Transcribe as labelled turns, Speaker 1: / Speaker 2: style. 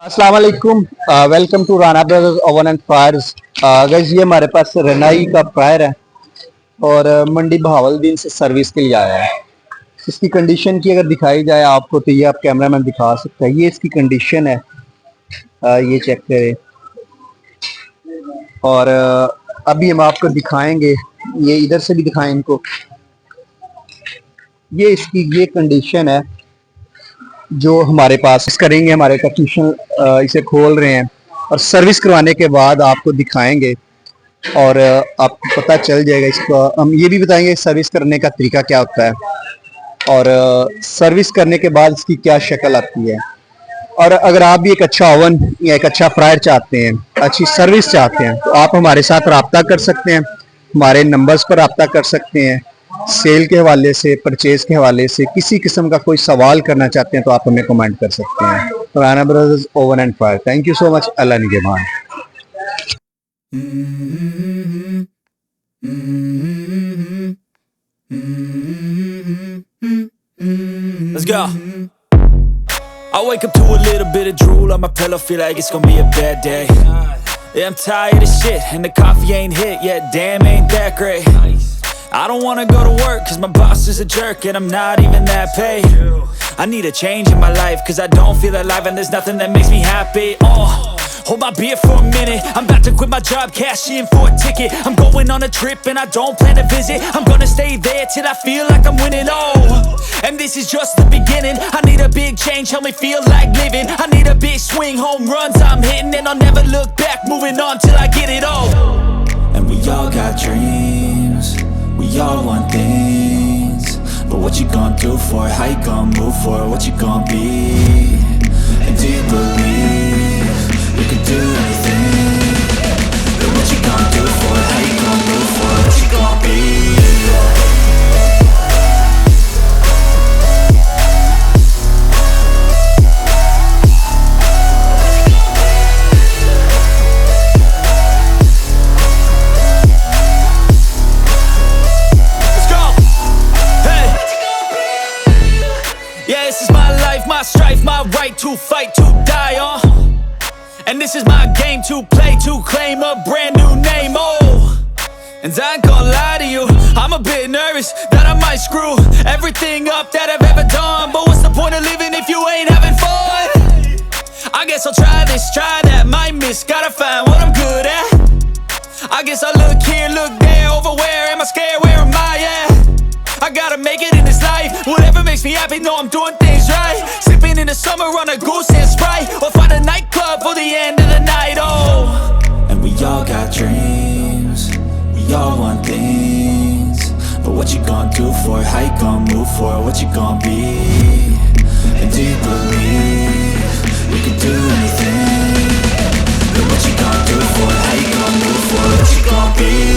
Speaker 1: अस्सलाम वालेकुम। Welcome to Rana brothers oven and Fires. Guys ये हमारे पास रिन्नाई का फायर है और मंडी बहावलदीन से सर्विस के लिए आया है। इसकी कंडीशन की अगर दिखाई जाए आपको तो ये आप कैमरा मैन दिखा सकते हैं। ये इसकी कंडीशन है, ये चेक करें। और अभी हम आपको दिखाएंगे, ये इधर से भी दिखाएं इनको। ये इसकी ये कंडीशन है जो हमारे पास करेंगे। हमारे टेक्नीशियन इसे खोल रहे हैं और सर्विस करवाने के बाद आपको दिखाएंगे और आपको पता चल जाएगा। इसका हम ये भी बताएंगे सर्विस करने का तरीका क्या होता है और सर्विस करने के बाद इसकी क्या शक्ल आती है। और अगर आप भी एक अच्छा ओवन या एक अच्छा फ्रायर चाहते हैं, अच्छी सर्विस चाहते हैं, तो आप हमारे साथ रब्ता कर सकते हैं। हमारे नंबर्स पर रब्ता कर सकते हैं। सेल के हवाले से, परचेज के हवाले से, किसी किस्म का कोई सवाल करना चाहते हैं तो आप हमें कमेंट कर सकते हैं। Rana brothers oven and fire. Thank you so much. Allah निगहबान।
Speaker 2: Let's go. I wake up to a little bit of drool on my pillow, feel like it's gonna be a bad day. Yeah, I'm tired of shit and the coffee ain't hit yet, damn ain't that great. I don't wanna go to work cause my boss is a jerk and I'm not even that paid. I need a change in my life cause I don't feel alive and there's nothing that makes me happy. Hold my beer for a minute, I'm about to quit my job, cash in for a ticket. I'm going on a trip and I don't plan to visit. I'm gonna stay there till I feel like I'm winning, and this is just the beginning. I need a big change, help me feel like living. I need a big swing, home runs I'm hitting, and I'll never look back, moving on till I get it all. And we all got dreams, we all want things, but what you gonna do for it? How you gonna move for it? What you gonna be? And do you believe you can do anything? But what you gonna do for it? How you gonna move for it? What you gonna be? My strife, my right to fight, to die on. And this is my game to play, to claim a brand new name, And I ain't gonna lie to you, I'm a bit nervous that I might screw everything up that I've ever done. But what's the point of living if you ain't having fun? I guess I'll try this, try that, might miss, gotta find what I'm good at. I guess I look here, look there, over where am I scared, where am I at? I gotta make it in this life, whatever makes me happy, know I'm doing things right. Sipping in the summer on a goose and Sprite, or find a nightclub for the end of the night, And we all got dreams, we all want things, but what you gonna do for it? How you gonna move for it? What you gonna be? And do you believe you can do anything? But what you gonna do for it? How you gonna move for it? What you gonna be?